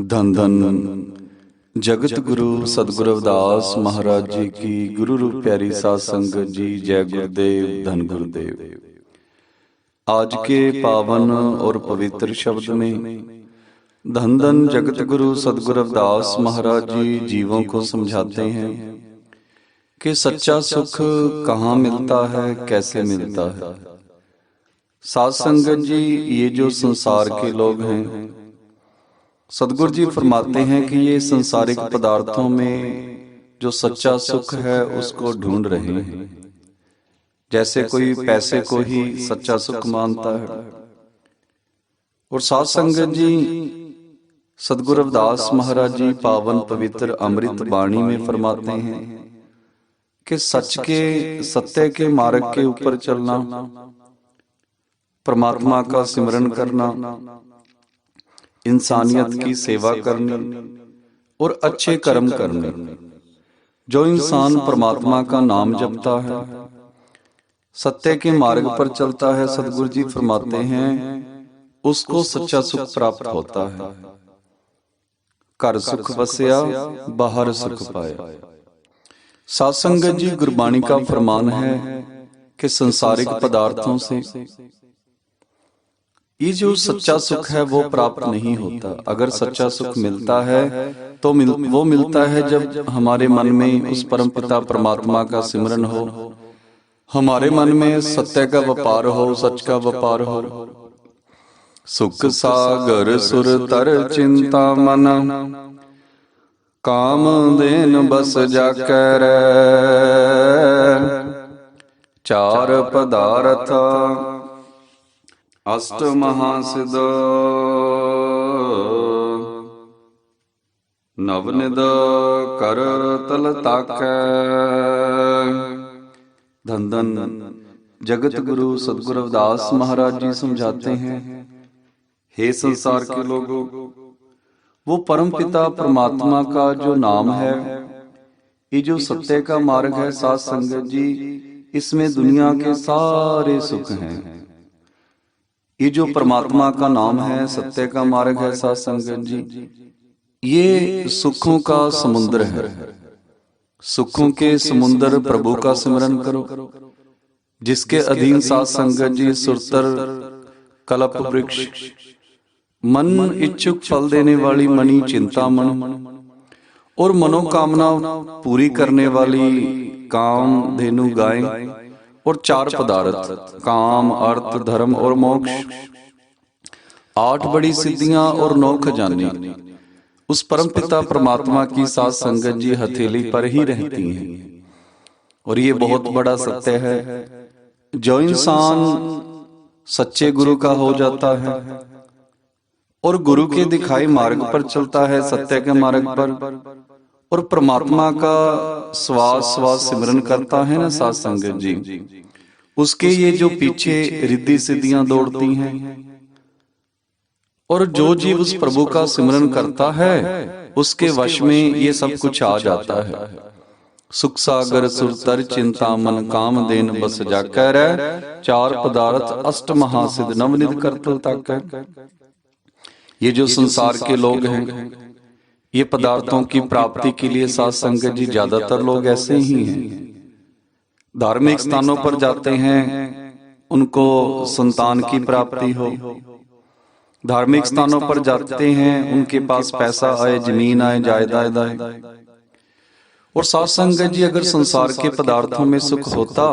धन धन जगत गुरु सदगुरु रविदास महाराज जी की गुरु रूप प्यारी साध संगत जी। जय गुरुदेव, धन गुरुदेव। आज के पावन और पवित्र शब्द में धन धन जगत गुरु सदगुरु रविदास महाराज जी जीवों को समझाते हैं कि सच्चा सुख कहाँ मिलता है, कैसे मिलता है। साध संगत जी, ये जो संसार के लोग हैं, सदगुरु जी फरमाते हैं कि ये संसारिक पदार्थों में जो सच्चा सुख है उसको ढूंढ रहे हैं। जैसे कोई पैसे को ही सच्चा सुख मानता है। और साध संगत जी, सदगुरु रविदास महाराज जी पावन पवित्र अमृत वाणी में फरमाते हैं कि सच के सत्य के मार्ग के ऊपर चलना, परमात्मा का सिमरन करना, इंसानियत की सेवा करनी और अच्छे कर्म करने। जो इंसान परमात्मा का नाम जपता है, सत्य के मार्ग पर चलता है, सदगुरु जी फरमाते हैं उसको सच्चा सुख प्राप्त होता है। घर सुख बसया, बाहर सुख पाया। साध संगत जी, गुरबाणी का फरमान है कि संसारिक पदार्थों से ये जो सच्चा सुख है वो प्राप्त नहीं होता। अगर सच्चा सुख मिलता है तो वो मिलता है जब हमारे मन में उस परम पिता परमात्मा का सिमरन हो, हमारे मन में सत्य का व्यापार हो, सच का व्यापार हो। सुख सागर सुर तर चिंता मन, काम देन बस जाकर चार पदार्थ अष्ट महासिद्ध नवनिद कर तल ताकै। धन धन जगत गुरु सदगुरु रविदास महाराज जी समझाते हैं, हे संसार के लोगों, वो परम पिता परमात्मा का जो नाम है, ये जो सत्य का मार्ग है, साध संगत जी, इसमें दुनिया के सारे सुख हैं। ये जो परमात्मा का नाम है, सत्य का मार्ग है, साध संगत जी, ये सुखों का समुद्र है। सुखों के समुद्र प्रभु का सिमरन करो, जिसके अधीन साध संगत जी सुरतर कल्प वृक्ष, मन इच्छुक फल देने वाली मणि चिंतामण और मनोकामना पूरी करने वाली काम धेनु गाय और चार पदार्थ काम अर्थ धर्म और मोक्ष, 8 बड़ी सिद्धियां और 9 खजाने उस परम पिता परमात्मा की साध संगत जी हथेली पर ही रहती हैं। और ये बहुत बड़ा सत्य है, जो इंसान सच्चे गुरु का हो जाता है और गुरु के दिखाए मार्ग पर चलता है, सत्य के मार्ग पर, और परमात्मा का श्वास श्वास सिमरन करता है ना साध संगत जी, उसके ये जो पीछे रिद्धि सिद्धियां दौड़ती हैं, और जो जीव उस प्रभु का सिमरन करता है उसके वश में ये सब कुछ आ जाता है। सुख सागर सुरतर चिंता मन, काम देन बस जाकर चार पदार्थ अष्ट महासिद्ध नवनिध करतल ताकै। ये जो संसार के लोग हैं, ये पदार्थों की प्राप्ति के लिए साध संगत जी ज्यादातर लोग ऐसे ही हैं। धार्मिक स्थानों पर जाते हैं, उनको संतान की प्राप्ति हो। धार्मिक स्थानों पर जाते हैं, उनके पास पैसा आए, जमीन आए, जायदाद आए। और साध संगत जी, अगर संसार के पदार्थों में सुख होता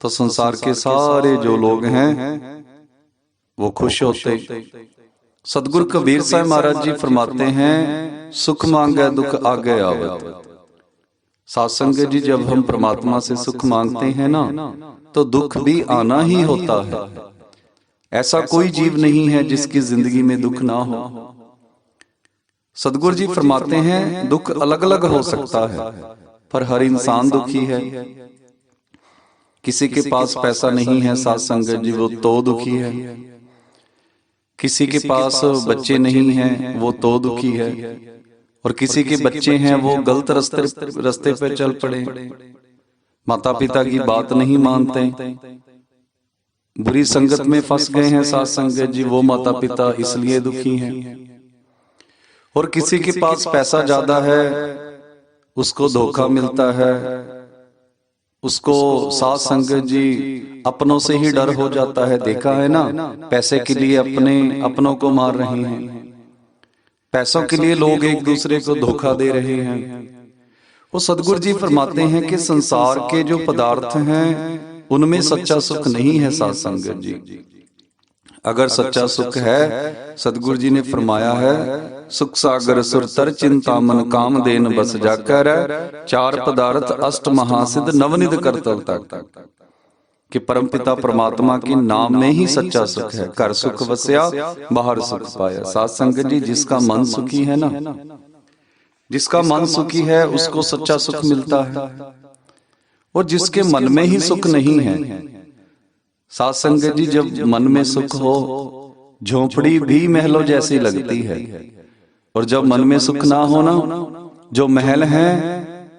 तो संसार के सारे जो लोग हैं वो खुश होते। सदगुरु कबीर साहब महाराज जी फरमाते हैं, सुख मांगे दुख आगे आवत। साध संगत जी, जब हम परमात्मा से सुख मांगते हैं ना, तो दुख भी आना ही होता है। ऐसा कोई जीव नहीं है जिसकी जिंदगी में दुख ना हो। सदगुरु जी फरमाते हैं, दुख अलग अलग हो सकता है, पर हर इंसान दुखी है। किसी के पास पैसा नहीं है साध संगत जी, वो तो दुखी है। किसी के पास बच्चे नहीं हैं, वो तो दुखी है। और किसी के बच्चे हैं, वो गलत रास्ते पे चल पड़े, माता पिता की बात नहीं मानते, बुरी संगत में फंस गए हैं साध संगत जी, वो माता पिता इसलिए दुखी हैं। और किसी के पास पैसा ज्यादा है उसको धोखा मिलता है, उसको साथ संगत जी अपनों से ही डर हो जाता है। देखा है ना, पैसे के लिए अपनों को मार रहे हैं, पैसों के लिए लोग एक दूसरे को धोखा दे रहे हैं। वो सदगुरु जी फरमाते हैं कि संसार के जो पदार्थ हैं उनमें सच्चा सुख नहीं है साथ संगत जी। अगर सच्चा सुख है, सदगुरु जी ने फरमाया है, सुख सागर सुरतर चिंतामन काम देन बस जाकर, चार पदार्थ अष्ट महासिद्ध नवनिध करतल तक, कि परमपिता परमात्मा के नाम में ही सच्चा सुख है। घर सुख वस्या बाहर सुख पाया। साथ संगत जी, जिसका मन सुखी है ना, जिसका मन सुखी है उसको सच्चा सुख मिलता है। और जिसके मन में ही सुख नहीं है, साथ संगत जी, जब मन में सुख हो झोंपड़ी भी महलों जैसी लगती है, और जब मन में सुख ना हो ना, जो महल है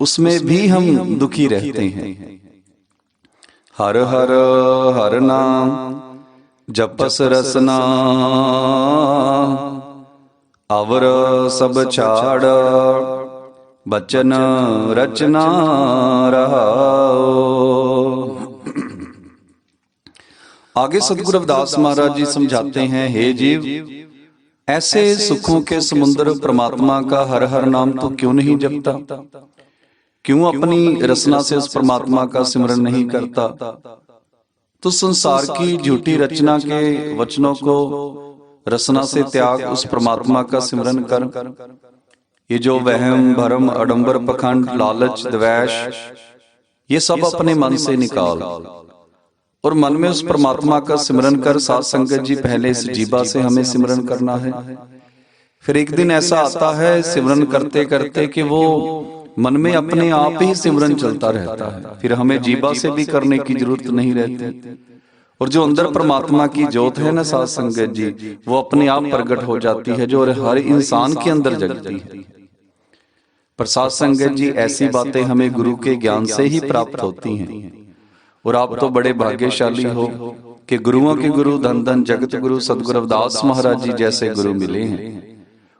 उसमें भी हम दुखी रहते हैं। हर हर हर नाम जपस रसना, अवर सब छाड़ बचन रचना रहाओ। आगे सतगुरु रविदास महाराज जी समझाते हैं, हे जीव, ऐसे सुखों के समुद्र परमात्मा का हर हर नाम तो क्यों नहीं जपता? क्यों अपनी रचना से उस परमात्मा का सिमरन नहीं करता? तो संसार की झूठी रचना के वचनों को रचना से त्याग उस परमात्मा का सिमरन कर। ये जो वहम भरम अडंबर पखंड लालच द्वेष, ये सब अपने मन से निकाल और मन में उस परमात्मा का सिमरन कर। साथ संगत जी, पहले इस जीवा से हमें सिमरन करना है। फिर एक दिन ऐसा आता है सिमरन करते करते कि वो मन में अपने आप ही सिमरन चलता रहता है, फिर हमें जीवा से भी करने की जरूरत नहीं रहती। और जो अंदर परमात्मा की ज्योत है ना साथ संगत जी, वो अपने आप प्रकट हो जाती है, जो हर इंसान के अंदर जगती है। पर साथ संगत जी, ऐसी बातें हमें गुरु के ज्ञान से ही प्राप्त होती हैं। और आप तो बड़े भाग्यशाली हो कि गुरुओं के गुरु धन धन जगत गुरु सदगुरु रविदास महाराज जी जैसे गुरु मिले हैं।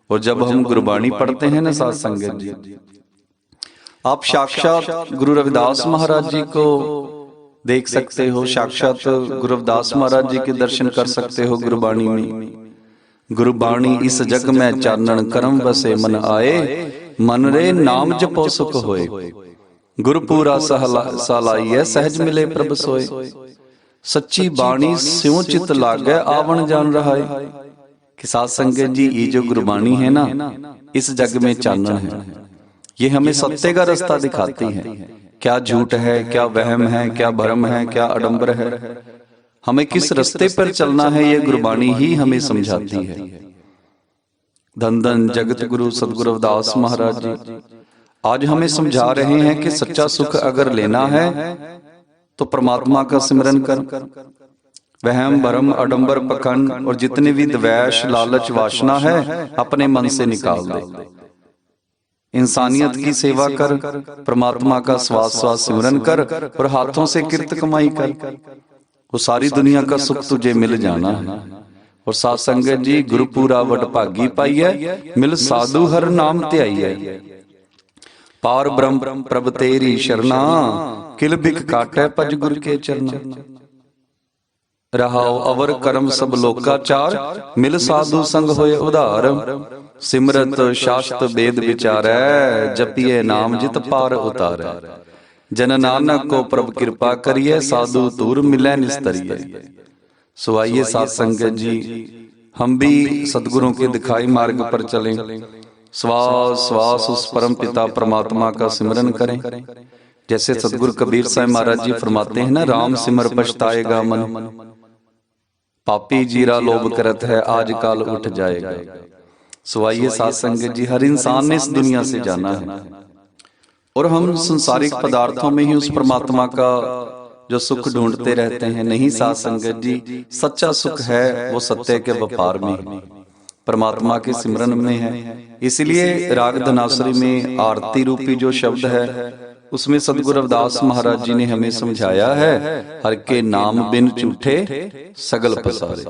और जब हम गुरबाणी पढ़ते हैं ना साथ संगत जी, आप साक्षात गुरु रविदास महाराज जी को देख सकते हो, साक्षात गुरु रविदास महाराज जी के दर्शन कर सकते हो गुरबाणी में। गुरबाणी इस जग में चानन करम बसे मन आए, मन रे नाम जपो सुख होए, गुरपुरा सालाइए सहज मिले प्रभ सोए। सच्ची बाणी स्यों चित लागे आवन जान रहा है। कि साथ संगत जी, ये जो गुरबाणी है ना, इस जग में चानन है। ये हमें सत्य का रास्ता दिखाती है। क्या झूठ है, क्या वहम है, क्या भरम है, क्या आडंबर है, हमें किस रास्ते पर चलना है, ये गुरबाणी ही हमें समझाती है। धन धन जगत गुरु सदगुरु रविदास महाराज जी आज हमें समझा रहे हैं कि सच्चा सुख अगर लेना है तो परमात्मा का सिमरन कर। वहम भरम अडंबर पखंड और जितने भी द्वेष लालच वासना है अपने मन से निकाल दे। इंसानियत की सेवा कर, परमात्मा का श्वास श्वास सिमरन कर और हाथों से किरत कमाई कर। वो सारी दुनिया का सुख तुझे मिल जाना है। और साथ संगत जी, गुरुपुरा वड भागी पाइए, मिल साधु हर नाम ध्याइए। पार ब्रह्म प्रभ तेरी शरणा, किल बिक काटे पज गुर के चरना। रहाओ अवर कर्म सब लोकाचार, मिल साधु संग होए उधार। सिमरत शास्त्र वेद विचारै, जपिए नाम जित पार उतारै। जन नानक को प्रभ कृपा करिए, साधु दूर मिलै निस्तरिए। सो आइए साथ संगत जी, हम भी सदगुरुओं के दिखाई मार्ग पर चलें। श्वास श्वास उस परम पिता परमात्मा का सिमरन करें। जैसे सतगुरु कबीर साहब महाराज जी फरमाते हैं ना, राम सिमर पछताएगा मन, पापी जीरा लोभ करत है आज काल उठ जाएगा। सो आइए साथ संगत जी, हर इंसान ने इस दुनिया से जाना है और हम संसारिक पदार्थों में ही उस परमात्मा का जो सुख ढूंढते रहते हैं। नहीं साथ संगत जी, सच्चा सुख है वो सत्य के व्यापार में, परमात्मा के सिमरन में है। इसलिए राग धनासरी में आरती रूपी जो शब्द है उसमें सदगुरु रविदास महाराज जी ने हमें समझाया है, हर के नाम बिन झूठे सगल पसारे।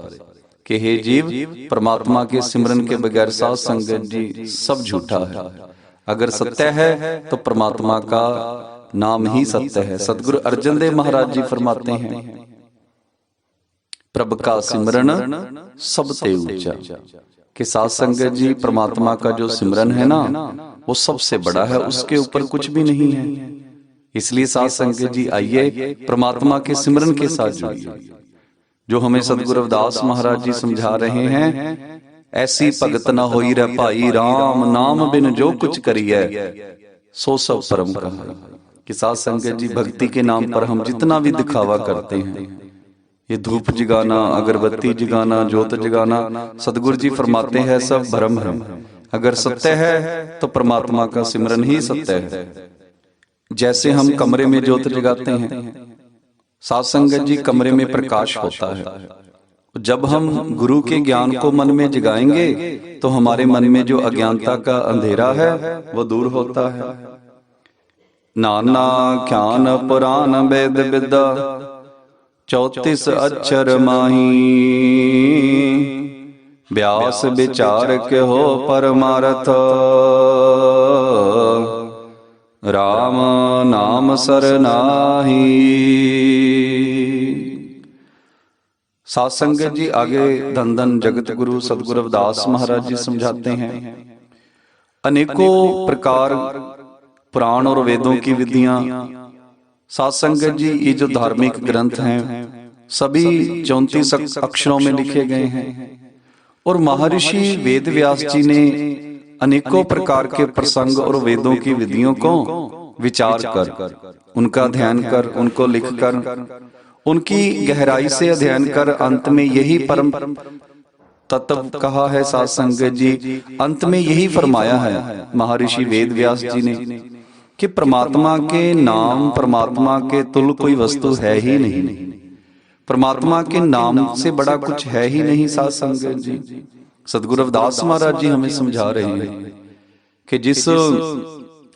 कि हे जीव, परमात्मा के सिमरन के बगैर साध संगत जी सब झूठा है। अगर सत्य है तो परमात्मा का नाम ही सत्य है। सतगुरु अर्जन देव महाराज जी फरमाते हैं, प्रभ का सिमरन सबते ऊंचा, कि साध संगत जी परमात्मा का जो सिमरन है ना वो सबसे बड़ा है, उसके ऊपर कुछ भी नहीं है। इसलिए साध संगत जी आइए परमात्मा के सिमरन के साथ जुड़िए। जो हमें सतगुरु रविदास महाराज जी समझा रहे हैं, ऐसी भगत न होई रे भाई, राम नाम बिन जो कुछ करिए सो सब परम कहा। कि साध संगत जी भक्ति के नाम पर हम जितना भी दिखावा करते हैं, ये धूप जगाना, अगरबत्ती जगाना, ज्योत जगाना, सतगुरु जी फरमाते हैं सब भ्रम है। अगर सत्य है तो परमात्मा का सिमरन ही सत्य है। जैसे हम कमरे में ज्योत जगाते हैं, साध संगत जी कमरे में प्रकाश होता है। जब हम गुरु के ज्ञान को मन में जगाएंगे तो हमारे मन में जो अज्ञानता का अंधेरा है वो दूर होता है। नाना ज्ञान पुराण वेद विद्या 34 अक्षर माही, व्यास विचार के हो परमारथ, राम नाम सरनाही। साध संगत जी आगे धन धन जगत गुरु सतगुरु रविदास महाराज जी समझाते हैं, अनेकों प्रकार पुराण और वेदों की विधियां साध संगत जी ये जो धार्मिक ग्रंथ हैं सभी 34 अक्षरों में लिखे गए हैं। और महर्षि वेद व्यास जी ने अनेकों प्रकार के प्रसंग और वेदों की विधियों को विचार कर, उनका अध्ययन कर, उनको लिख कर, उनकी गहराई से अध्ययन कर अंत में यही परम तत्व कहा है साध संगत जी। अंत में यही फरमाया है महर्षि वेद व्यास जी ने कि परमात्मा के नाम, परमात्मा के तुल्य कोई वस्तु है ही नहीं। परमात्मा के नाम से बड़ा कुछ है ही नहीं। साध संगत जी सतगुरु रविदास महाराज जी हमें समझा रहे हैं कि जिस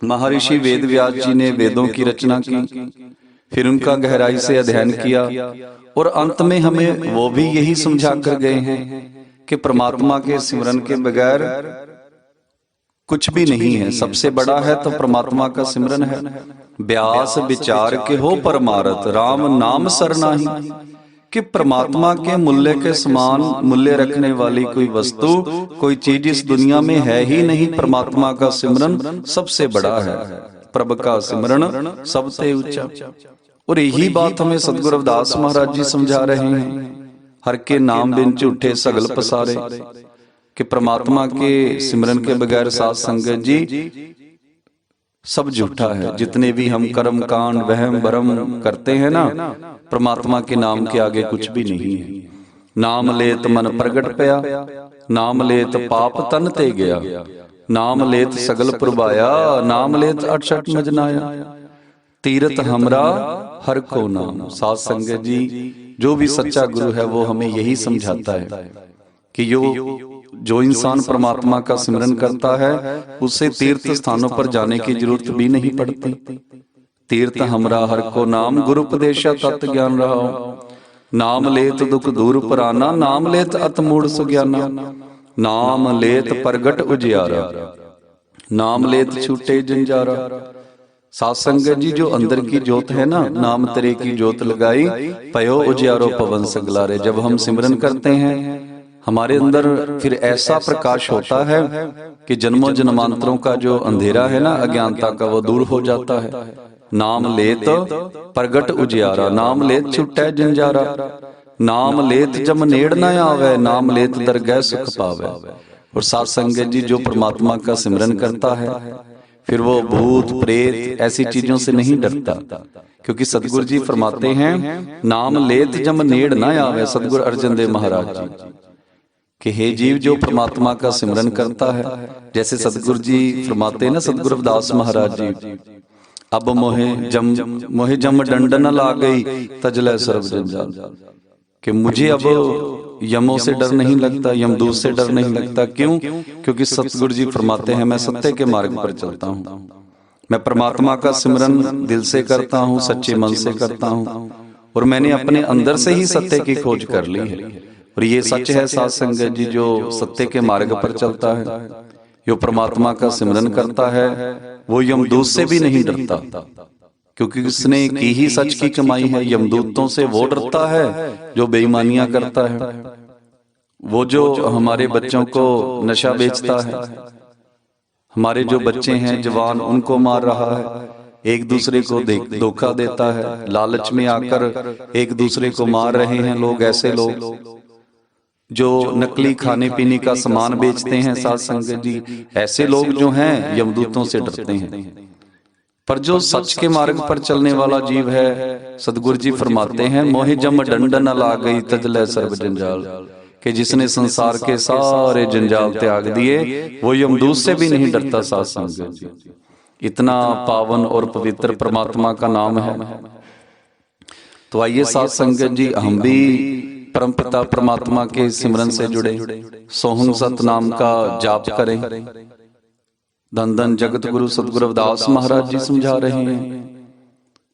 महर्षि वेद व्यास जी ने वेदों की रचना की, फिर उनका गहराई से अध्ययन किया और अंत में हमें वो भी यही समझा कर गए हैं कि परमात्मा के सिमरन के बगैर कुछ भी नहीं है। सबसे बड़ा है तो परमात्मा का सिमरन है। व्यास विचार के हो परमारथ, राम नाम सरनाही। कि परमात्मा के मूल्य के समान मूल्य रखने वाली कोई वस्तु, कोई चीज इस दुनिया में है ही नहीं। परमात्मा का सिमरन सबसे बड़ा है। प्रभु का सिमरन सबसे ऊंचा। और यही बात हमें सतगुरु रविदास महाराज जी समझा रहे हैं, हर के नाम बिन झूठे सगल पसारे। कि परमात्मा के सिमरन के बगैर साध संगत जी सब झूठा है। जितने भी हम कर्म कांड वहम भरम करते हैं ना, परमात्मा के नाम के आगे कुछ भी नहीं है। नाम लेत मन प्रगट पया, नाम लेत पाप तन ते गया, नाम लेत सगल प्रभाया, नाम लेत 68 मजनाया, तीरथ हमरा हर को नाम। साध संगत जी जो भी सच्चा गुरु है वो हमें यही समझाता है कि जो इंसान परमात्मा का सिमरन करता है उसे तीर्थ स्थानों पर जाने की जरूरत भी नहीं पड़ती। तीर्थ हमरा हर को नाम, गुरु उपदेशा तत् ज्ञान रहा, नाम लेत दुख दूर पराना, नाम लेत अत मूढ़ सुज्ञाना, नाम लेत प्रगट उजियारा, नाम लेत छूटे जंजारा। साध संगत जी जो अंदर की ज्योत है ना, नाम तेरे की ज्योत लगाई, पयो उजियारो पवन सगलारे। जब हम सिमरन करते हैं हमारे अंदर फिर ऐसा प्रकाश होता है कि जन्मों जन्मांतरों का जो अंधेरा है ना अज्ञानता का, वो दूर हो जाता है। नाम लेत प्रगट उजियारा, नाम लेत छुटै जंजारा, नाम लेत जम नेड़ न आवे, नाम लेत दरगह सुख पावे। और साध संगत जी जो परमात्मा का सिमरन करता है फिर वो भूत प्रेत ऐसी चीजों से नहीं डरता, क्योंकि सतगुरु जी फरमाते हैं नाम लेत जम नेड़ न आवे। सतगुरु अर्जन देव महाराज जी कि हे जीव जो परमात्मा का सिमरन करता है, जैसे सतगुरु जी फरमाते हैं ना सतगुरु रविदास महाराज जी, अब मोहे जम डंड न ला गई तजले सर्व जंजाल। कि मुझे अब यमों से डर नहीं लगता, यमदूत से डर नहीं लगता। क्यों? क्योंकि सतगुरु जी फरमाते हैं मैं सत्य के मार्ग पर चलता हूँ, मैं परमात्मा का सिमरन दिल से करता हूँ, सच्चे मन से करता हूँ, और मैंने अपने अंदर से ही सत्य की खोज कर ली है। और ये सच है साध संगत जी, जो सत्य के मार्ग पर चलता है, जो परमात्मा का सिमरन करता है, वो यमदूत से भी नहीं डरता, क्योंकि उसने की ही सच की कमाई है। यमदूतों से वो डरता है जो बेईमानियां करता है, वो जो हमारे बच्चों को नशा बेचता है, हमारे जो बच्चे हैं जवान उनको मार रहा है, एक दूसरे को धोखा देता है, लालच में आकर एक दूसरे को मार रहे हैं लोग। ऐसे लोग जो नकली खाने पीने का सामान बेचते हैं साध संगत जी, ऐसे लोग जो हैं यमदूतों से डरते हैं। पर जो सच के मार्ग पर चलने वाला जीव है, सदगुरु जी फरमाते हैं, मोहि जम डंड न ला गई तजले सर्व जंजाल, कि जिसने संसार के सारे जंजाल त्याग दिए, वो यमदूत से भी नहीं डरता साध संगत जी। इतना पावन और पवित्र परमात्मा का नाम है। तो आइए साध संगत जी, हम भी परमपिता परमात्मा के सिमरन से जुड़े, सोहम सत नाम का जाप करें। धन धन जगत गुरु सदगुरु रविदास महाराज जी समझा रहे हैं।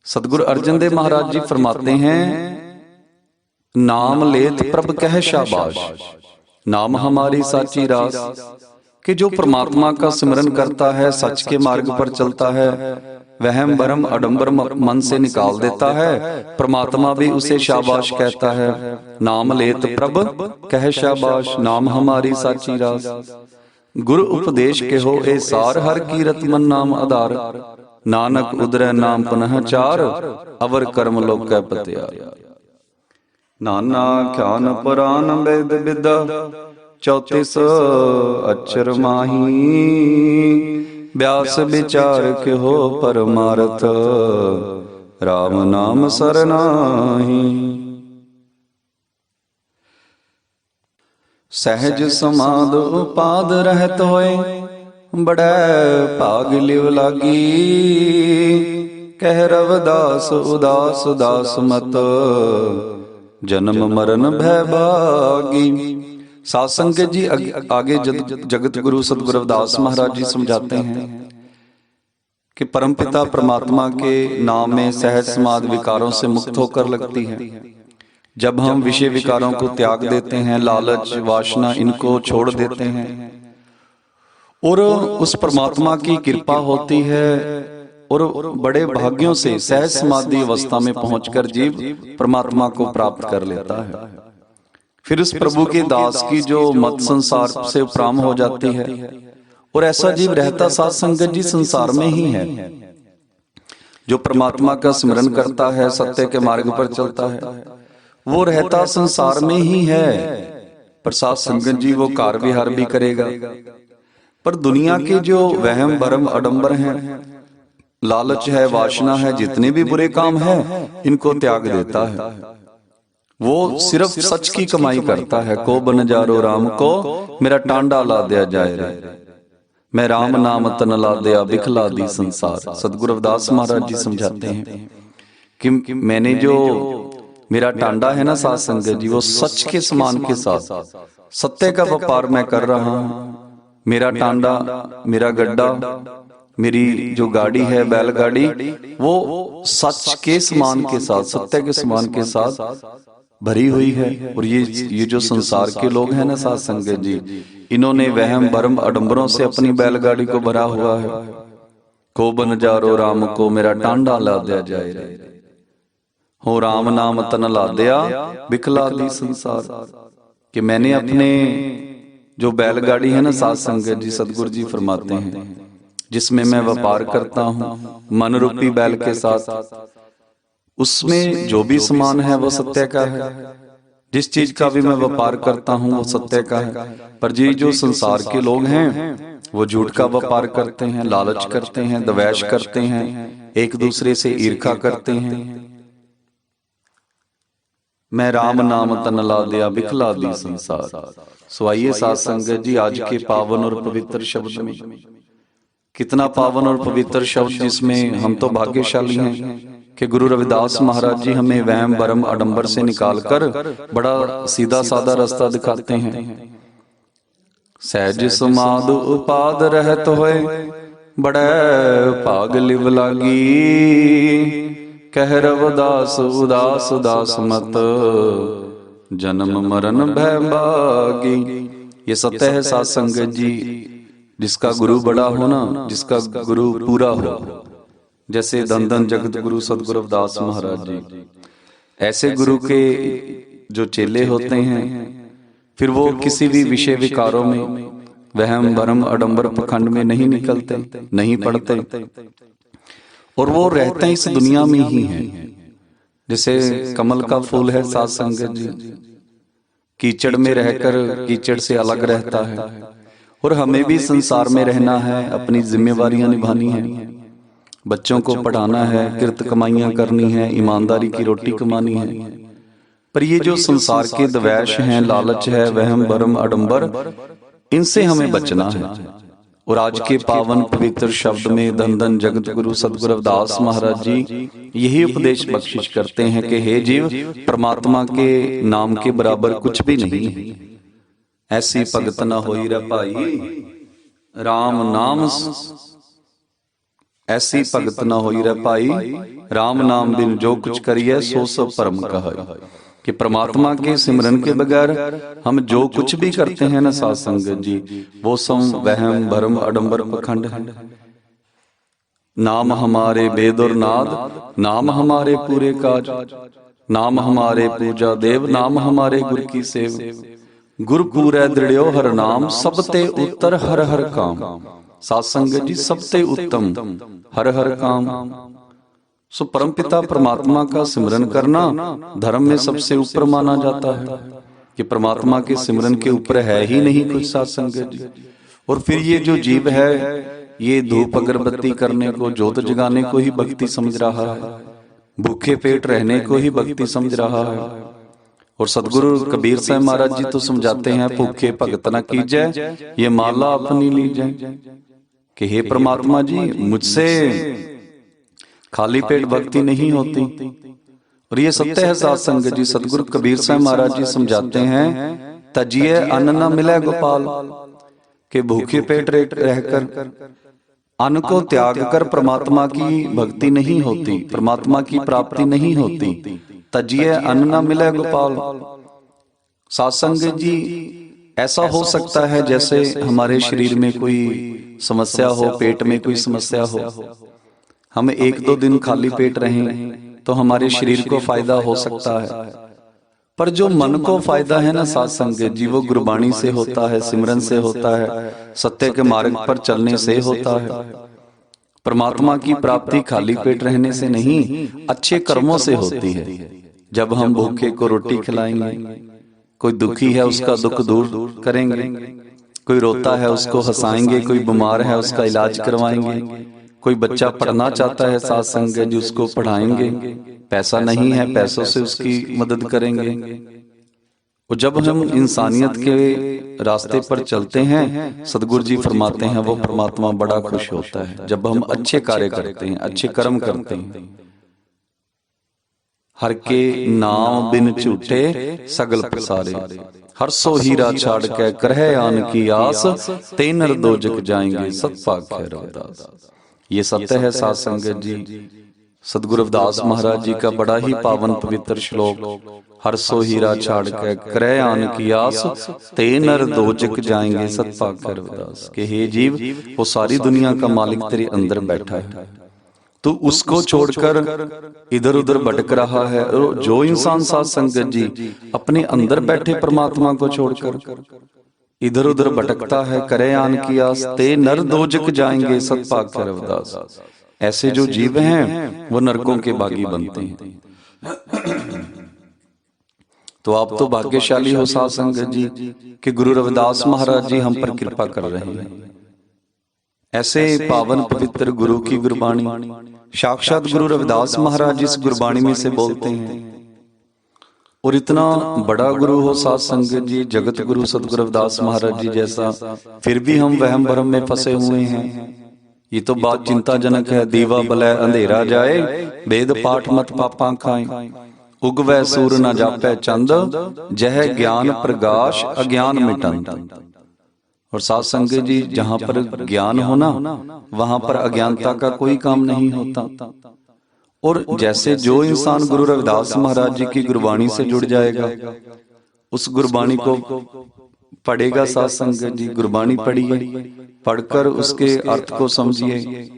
सदगुरु अर्जन देव महाराज जी फरमाते हैं, नाम लेत प्रभ कह शाबाश, नाम हमारी साची रास, कि जो परमात्मा का सिमरन करता है, सच के मार्ग पर चलता है, वहम भरम अडंबर मन से निकाल देता है, परमात्मा भी उसे शाबाश कहता है। नाम लेत प्रभ कह शाबाश, नाम हमारी साची रास, गुरु उपदेश के हो ए सार, हर कीरत मन नाम आधार, नानक उदरै नाम पुनः चार, अवर कर्म लोक कै पत्यार। नाना ख्यान पुराण वेद विद्या, 34 अक्षर माही, व्यास विचार के हो परमार्थ, राम नाम सरनाही। सहज समाध उपाद रहत होए, बड़े भाग लिव लागी, कह रविदास उदास दास मत, जन्म मरण भय भागी। साध संगत जी आगे जगत गुरु सदगुरु रविदास महाराज जी समझाते हैं कि परमपिता परमात्मा के नाम में सहज समाध विकारों से मुक्त होकर लगती है। जब हम विषय विकारों को त्याग देते हैं, लालच वासना इनको छोड़ देते हैं, और उस परमात्मा की कृपा होती है, और बड़े भाग्यों से सहज समाधि अवस्था में पहुंचकर जीव परमात्मा को प्राप्त कर लेता है। फिर उस प्रभु के दास की जो मत संसार से उपराम हो जाती है, और ऐसा जीव रहता साध संगत जी संसार में ही है। जो परमात्मा का स्मरण करता है, सत्य के मार्ग पर चलता है, वो रहता संसार में ही है। पर साध संगत जी वो कार विहार भी करेगा, पर दुनिया के जो वहम भरम अडंबर हैं, लालच है, वासना है, जितने भी बुरे काम हैं, इनको त्याग देता है। वो सिर्फ सच की कमाई करता है। को बन जारो राम को, मेरा टांडा ला दिया जाए रे, मैं राम नाम तन ला दिया बिखला दी संसार। सदगुरु रविदास महाराज जी समझाते हैं कि मैंने जो मेरा टांडा है ना साध संगत जी, वो सच के समान के साथ सत्य का व्यापार मैं कर रहा हूं। मेरा टांडा, मेरा गड्ढा, मेरी जो गाड़ी है बैलगाड़ी, वो सच के समान के साथ, सत्य के समान के साथ भरी हुई है। और ये जो संसार के लोग हैं ना साध संगत जी, इन्होंने वहम भरम अडंबरों से अपनी बैलगाड़ी को भरा हुआ है। को बन जारो राम को, मेरा टांडा ला दिया जाए रे, हो राम नाम तन ला दिया बिखला दी संसार। कि मैंने अपने जो बैलगाड़ी है ना साध संगत जी, सदगुरु जी फरमाते हैं, जिसमें मैं व्यापार करता हूं मन रूपी बैल के साथ, उसमें जो भी सामान है वो सत्य का है। जिस चीज का भी मैं व्यापार करता हूं वो सत्य का है। पर ये जो संसार के लोग हैं, वो झूठ का व्यापार करते हैं, लालच करते हैं, द्वेष करते हैं, एक दूसरे से ईर्ष्या करते हैं। मैं राम नाम तन ला दिया बिखला दी संसार। सो आइए साध संगत जी, आज के पावन और पवित्र शब्द में, कितना पावन और पवित्र शब्द, जिसमें हम तो भाग्यशाली हैं कि गुरु रविदास महाराज जी हमें वहम भरम आडंबर से निकालकर बड़ा सीधा साधा रास्ता दिखाते हैं। सहज समाध उपाद रहत होए, बड़े भाग लिव लागी, कह रविदास उदास दास मत, जन्म मरण भय भागी। ये सत्य है साध संगत जी। जिसका गुरु बड़ा हो ना, जिसका गुरु पूरा हो, जैसे धन धन जगत गुरु सदगुरु रविदास महाराज जी, ऐसे गुरु के जो चेले होते हैं फिर वो किसी भी विषय विकारों में, वहम भरम आडंबर पखंड में नहीं निकलते, नहीं पड़ते, और वो रहते हैं इस दुनिया में ही हैं। जैसे कमल का फूल है साध संगत जी, कीचड़ में रहकर कीचड़ से अलग रहता है। और हमें भी संसार में रहना है, अपनी जिम्मेवारियां निभानी है, बच्चों को पढ़ाना है, किरत कमाइयां करनी है, ईमानदारी की रोटी कमानी है। पर ये जो संसार के द्वेष हैं, लालच है, वहम भरम आडंबर, इनसे हमें बचना है। और आज के पावन पवित्र शब्द में धन धन जगत गुरु सदगुरु रविदास महाराज जी यही उपदेश बख्शिश करते हैं कि हे जीव, परमात्मा के नाम के बराबर कुछ भी नहीं है। ऐसी भगत न होई रे भाई राम नाम, ऐसी भगत न होई रे भाई राम नाम बिन जो कुछ करिए सो सब परम कहाई। कि परमात्मा के सिमरन के बगैर हम जो कुछ भी करते हैं ना साध संगत जी, वो सम वहम भरम आडंबर पखंड है। नाम हमारे वेद और नाद, नाम हमारे पूरे काज, नाम हमारे पूजा देव, नाम हमारे गुर की सेव। गुर पूरै दृढ़ो हर नाम, सबते उत्तर हर हर काम। साध संगत जी सबते उत्तम हर हर काम। सो परमपिता परमात्मा का सिमरन करना धर्म में सबसे ऊपर माना जाता है, कि परमात्मा के सिमरन के ऊपर है ही नहीं कुछ साध संगत जी। और फिर ये जो जीव है, ये धूप अगरबत्ती करने को, जोत जगाने को ही भक्ति समझ रहा है, भूखे पेट रहने को ही भक्ति समझ रहा है। और सदगुरु कबीर साहब महाराज जी तो समझाते हैं, भूखे भगत न कीजै, ये माला अपनी लीजै। कि हे परमात्मा जी, मुझसे खाली पेट भक्ति नहीं होती। और ये सत्य है साध संगत जी। सदगुरु कबीर साहब महाराज जी समझाते हैं, तजिए अन्न न मिले गोपाल, के भूखे पेट रहकर अन्न को त्याग कर परमात्मा की भक्ति नहीं होती, परमात्मा की प्राप्ति नहीं होती। तजिए अन्न न मिले गोपाल। साध संगत जी ऐसा हो सकता है जैसे हमारे शरीर में कोई समस्या हो, पेट में कोई समस्या हो, हम एक दो दिन खाली पेट रहें तो हमारे शरीर को फायदा हो सकता है। पर जो मन को फायदा है ना साध संगत जी, वो गुरबाणी से होता है, सिमरन से होता है, सत्य के मार्ग पर चलने से होता है। परमात्मा की प्राप्ति खाली पेट रहने से नहीं, अच्छे कर्मों से होती है। जब हम भूखे को रोटी खिलाएंगे, कोई दुखी है उसका दुख दूर करेंगे, कोई रोता है उसको हंसाएंगे, कोई बीमार है उसका इलाज करवाएंगे, कोई बच्चा पढ़ना चाहता है साध संगत जी उसको पढ़ाएंगे, पैसा नहीं है पैसों से उसकी मदद करेंगे। और जब हम इंसानियत के रास्ते पर चलते हैं, सदगुरु जी फरमाते हैं, वो परमात्मा बड़ा खुश होता है जब हम अच्छे कार्य करते हैं, अच्छे कर्म करते हैं। हर के नाम बिन झूठे सगल पसारे, हर सो हीरा छाड़ के करह आन की आस, ते नर दोजक जाएंगे सतपाक है रविदास। ये सत्य है साध संगत जी। सदगुरु रविदास महाराज जी का बड़ा ही पावन पवित्र श्लोक, हर सो हीरा छाड़ के करह आन की आस, ते नर दोजक जाएंगे सतपाक है रविदास। के हे जीव, वो सारी दुनिया का मालिक तेरे अंदर बैठा है, तू उसको छोड़कर इधर उधर भटक रहा है। जो इंसान साध संगत जी अपने अंदर बैठे परमात्मा को छोड़कर इधर उधर भटकता है, करे आन की आस, ते नर दोजक जाएंगे सतपाक है रविदास। ऐसे जो जीव हैं वो नरकों के बागी बनते हैं। तो आप तो भाग्यशाली हो साध संगत जी कि गुरु रविदास महाराज जी हम पर कृपा कर रहे हैं। ऐसे पावन पवित्र गुरु की गुरबाणी, साक्षात गुरु रविदास महाराज जी इस गुरबाणी में से बोलते हैं। और इतना बड़ा गुरु हो साध संगत जी, जगत गुरु सदगुरु रविदास महाराज जी जैसा, फिर भी हम वहम भरम में फंसे हुए हैं। ये तो बात चिंताजनक है। दीवा बलै अंधेरा जाए, वेद पाठ मत पापा खाए, उगवै सूर न जापै चंद, जह ज्ञान प्रकाश अज्ञान मिटंत। और साध संगत जी जहां पर ज्ञान हो ना, वहां पर अज्ञानता का कोई काम नहीं होता। और जैसे जो इंसान गुरु रविदास महाराज जी की गुरबाणी से जुड़ जाएगा, उस गुरबाणी को पढ़ेगा साध संगत जी, गुरबाणी पढ़िए, पढ़कर उसके अर्थ को समझिए।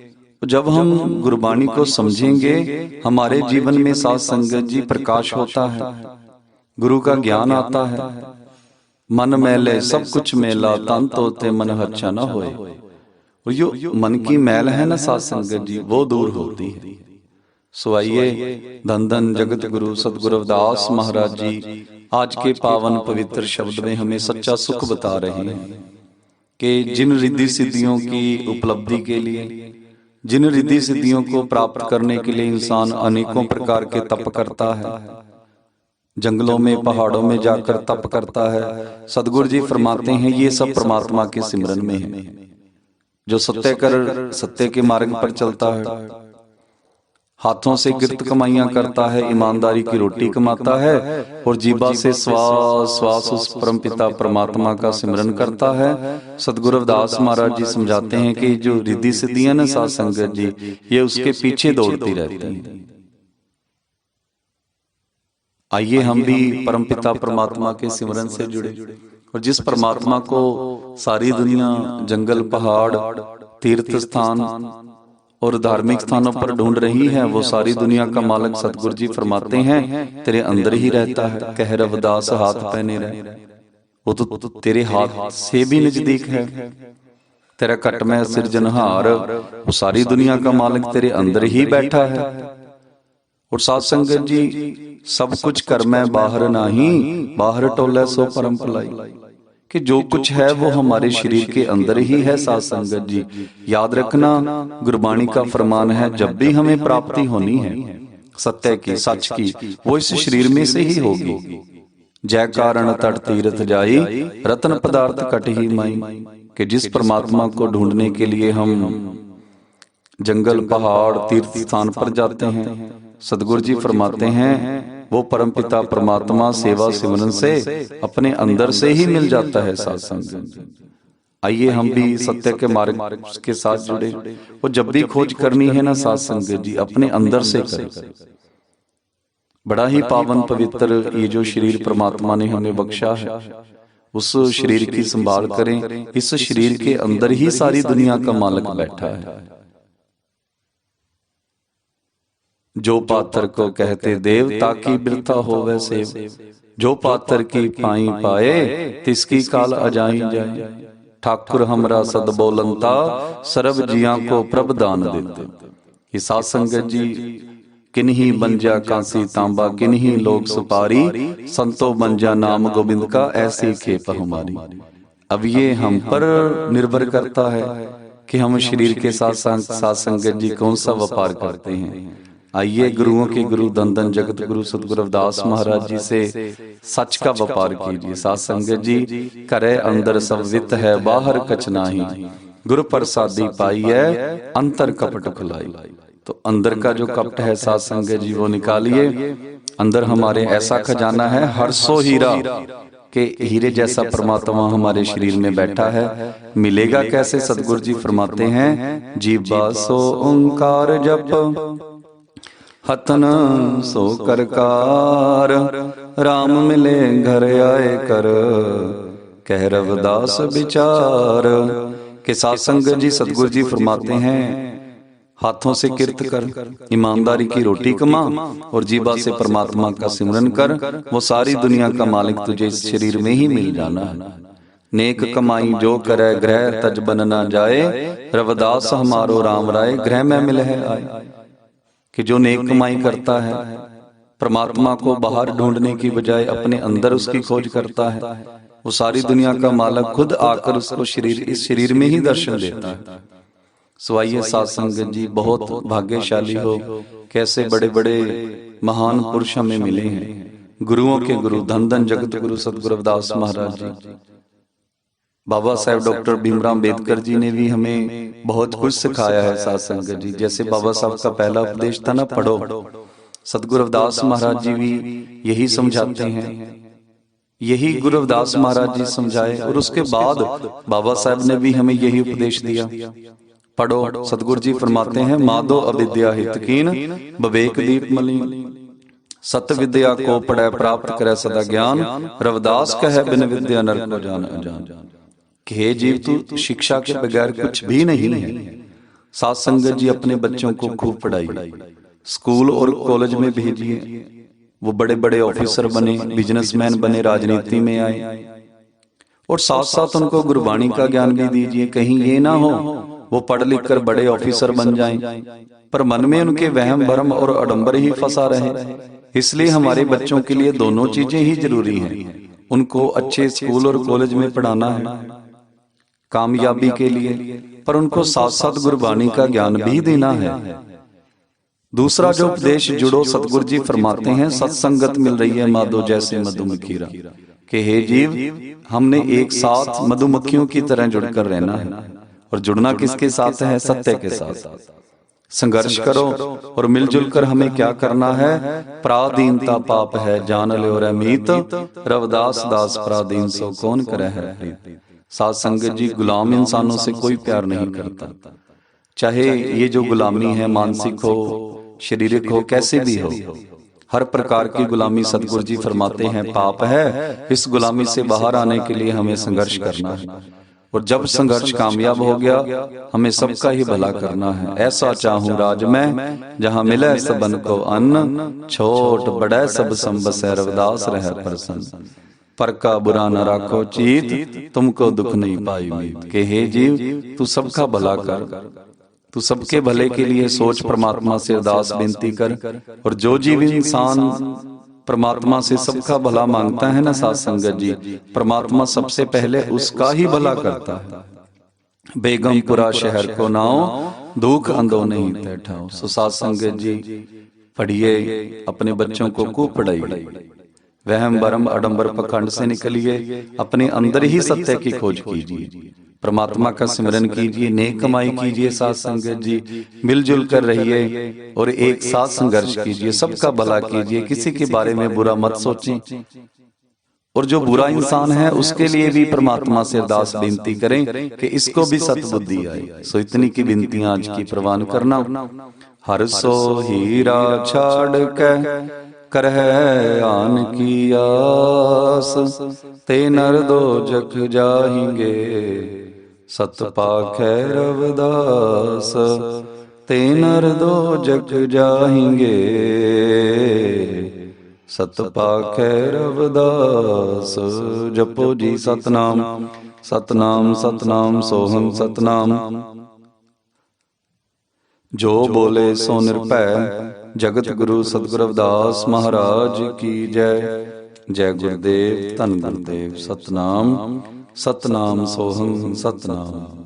जब हम गुरबाणी को समझेंगे हमारे जीवन में साध संगत जी प्रकाश होता है, गुरु का ज्ञान आता है। मन मैले सब कुछ मेला, तन तोते मन हच्छा न होए। और जो मन की मैल है ना साध संगत जी, वो दूर होती है। सो आइए धन धन जगत गुरु सतगुरु रविदास महाराज जी आज के पावन पवित्र शब्द में हमें सच्चा सुख बता रहे हैं कि जिन रिद्धि सिद्धियों की उपलब्धि के लिए, जिन रिद्धि सिद्धियों को प्राप्त करने के लिए इंसान अनेकों प्रकार के तप करता है, जंगलों में पहाड़ों में जाकर तप करता है, सदगुरु जी फरमाते हैं ये सब परमात्मा के सिमरन में है। जो सत्य कर सत्य के मार्ग पर चलता है, हाथों से किरत कमाइयां करता है, ईमानदारी की रोटी कमाता है और जीवा से श्वास श्वास उस परमपिता परमात्मा का सिमरन करता है। सतगुरु रविदास महाराज जी समझाते हैं कि जो रिद्धि सिद्धियां ना साध संगत जी, ये उसके पीछे दौड़ती रहती हैं। आइए हम भी परमपिता परमात्मा के सिमरन से जुड़े और जिस परमात्मा को सारी दुनिया जंगल पहाड़ तीर्थ स्थान और धार्मिक स्थानों पर ढूंढ रही है, वो सारी दुनिया का मालिक सतगुरु जी फरमाते हैं तेरे अंदर ही रहता है। कह रविदास हाथ पहने रहे, वो तो तेरे हाथ से भी नजदीक है। तेरा कट में सिरजनहार, वो सारी दुनिया का मालिक तेरे अंदर ही बैठा है। और साध संगत जी सब कुछ कर मैं बाहर नहीं, बाहर टोले सो परम भलाई, कि जो कुछ है वो हमारे शरीर के अंदर ही है। साध संगत जी याद रखना, गुरबाणी का फरमान है जब भी हमें प्राप्ति होनी है सत्य की सच की, वो इस शरीर में से ही होगी। जय कारण तट तीर्थ जाई, रत्न पदार्थ कट ही माई, कि जिस परमात्मा को ढूंढने के लिए हम जंगल पहाड़ तीर्थ स्थान पर जाते हैं, सदगुरु जी फरमाते हैं वो परमपिता परमात्मा सेवा सिमरन से अपने अंदर से ही मिल जाता है। साथ संगत आइए हम भी सत्य के मार्ग के साथ जुड़े और जब भी खोज करनी है ना साथ संगत जी, अपने अंदर से करें। बड़ा ही पावन पवित्र ये जो शरीर परमात्मा ने हमें बख्शा है, उस शरीर की संभाल करें। इस शरीर के अंदर ही सारी दुनिया का मालिक बैठा है। जो पात्र को कहते देव ताकि बिरता हो वैसे, जो पात्र की पाई पाए तिसकी काल अजाई जाए। ठाकुर हमरा सद बोलंता, सर्व जिया को प्रभ दान देते। ये साध संगत जी किन्हीं बन जा कांसी तांबा, किन्हीं लोग सुपारी, संतो बन जा नाम गोविंद का ऐसी खेप हमारी। अब ये हम पर निर्भर करता है कि हम शरीर के साथ साध संगत जी कौन सा व्यापार करते हैं। आइए गुरुओं के गुरु धन धन जगत गुरु सतगुरु रविदास महाराज जी से सच का व्यापार कीजिए। साध संगत जी करे अंदर सब वित है, बाहर कछ नाही, गुरु प्रसादी पाई है, अंतर कपट खुलाई। तो अंदर का जो कपट है साध संगत जी वो निकालिए। अंदर हमारे ऐसा खजाना है हर सो हीरा, के हीरे जैसा परमात्मा हमारे शरीर में बैठा है। मिलेगा कैसे? सतगुरु जी फरमाते हैं जीवा सो ओंकार जप, हतन सो करकार, राम मिले घर आए कर, कह रविदास विचार। के साथ संगत जी सतगुरु जी फरमाते हैं हाथों से किरत कर, ईमानदारी की रोटी कमा और जीवा से परमात्मा का सिमरन कर, वो सारी दुनिया का मालिक तुझे इस शरीर में ही मिल जाना है। नेक कमाई जो करे ग्रह तज बन ना जाए, रविदास हमारो राम राय, ग्रह में मिले है आए। कि जो नेक कमाई करता है, परमात्मा को बाहर ढूंढने की बजाय अपने अंदर उसकी खोज करता है, वो सारी दुनिया का मालिक खुद आकर उसको इस शरीर में ही दर्शन देता है। सो आइए साध संगत जी बहुत भाग्यशाली हो, कैसे बड़े बड़े महान पुरुष हमें मिले हैं। गुरुओं के गुरु धन धन जगत गुरु सतगुरु रविदास महाराज जी, बाबा साहेब डॉक्टर भीमराव अंबेडकर जी ने भी हमें बहुत कुछ सिखाया है। साध संगत जी जैसे बाबा साहब का पहला उपदेश था ना पढ़ो, सतगुरु रविदास महाराज जी भी यही समझाते हैं, यही गुरु रविदास महाराज जी समझाए। और उसके बाद बाबा साहब ने भी हमें यही उपदेश दिया, पढ़ो। सतगुरु जी फरमाते हैं माधो अविद्या हितकीन, विवेक दीप मलिन, सत विद्या को पढ़ै प्राप्त करे सदा ज्ञान, रविदास कहे बिन विद्या नर को जान अजान। कि हे जीव, तू शिक्षा के बगैर कुछ भी नहीं है। साथ संगत जी अपने बच्चों को खूब पढ़ाइए, स्कूल और कॉलेज में भेजिए, वो बड़े बड़े ऑफिसर बने, बिजनेसमैन बने, राजनीति में आए, और साथ साथ उनको गुरबाणी का ज्ञान भी दीजिए। कहीं ये ना हो वो पढ़ लिख कर बड़े ऑफिसर बन जाएं, पर मन में उनके वहम भरम और आडंबर ही फंसा रहे। इसलिए हमारे बच्चों के लिए दोनों चीजें ही जरूरी हैं। उनको अच्छे स्कूल और कॉलेज में पढ़ाना है कामयाबी के लिए, पर उनको साथ साथ गुरबाणी का ज्ञान भी देना है। दूसरा जो उपदेश जुड़ो, सतगुरु जी फरमाते हैं, सत्संगत मिल रही है माधो जैसे मधुमक्खीरा। कि हे जीव, हमने एक साथ मधुमक्खियों की तरह जुड़कर रहना है। और जुड़ना किसके साथ है? सत्य के साथ। संघर्ष करो और मिलजुल कर हमें क्या करना है? पराधीनता पाप है जान लो रे मीत, रविदास दास पराधीन सो कौन करे है प्रीत। साथ संगत जी, गुलाम इंसानों से कोई प्यार नहीं करता, चाहे ये जो गुलामी है मानसिक हो, शारीरिक हो, कैसे भी हो। हर प्रकार की गुलामी सतगुरु जी फरमाते हैं पाप है। इस गुलामी से बाहर आने के लिए हमें संघर्ष करना है, और जब संघर्ष कामयाब हो गया हमें सबका ही भला करना है। ऐसा चाहूं राज में जहां मिले सबन को अन्न, छोट बड़े सब संबसै रविदास रह प्रसन्न। पर का बुरा न राखो चीत, तुमको दुख नहीं पाई मीत। के हे जीव, तू सबका भला कर, तू सबके भले के लिए सोच, परमात्मा से अरदास बेनती कर। और जो जीव इंसान परमात्मा से सबका भला मांगता है ना साथ संगत जी, परमात्मा सबसे पहले उसका ही भला करता है। बेगमपुरा शहर को नाओ, दुख अंधो नहीं बैठाओ। सो साथ संगत जी पढ़िए, अपने बच्चों को खूब पढ़ाइए, वहम भरम आडंबर पखंड से निकलिए, अपने अंदर ही सत्य की खोज कीजिए, परमात्मा का सिमरन कीजिए, नेक कमाई कीजिए। साथ संगत जी मिलजुल कर रहिए और एक साथ संघर्ष कीजिए, सबका भला कीजिए, किसी के बारे में बुरा मत सोचें। और जो बुरा इंसान है उसके लिए भी परमात्मा से अरदास विनती करें कि इसको भी सतबुद्धि आए। सो इतनी की विनतियां आज की प्रवान करना। हर सो हीरा छाड़ के करह आन की आस, ते नर दो जग जाएंगे सत पाखै रविदास। ते नर दो जग जाएंगे सत पाखै रविदास। जपो जी सतनाम सतनाम सतनाम सोहम सतनाम। जो बोले सो निर्भय, जगत गुरु सतगुरु रविदास महाराज की जय। जय गुरुदेव, धन गुरुदेव। सतनाम सतनाम सोहम सतनाम।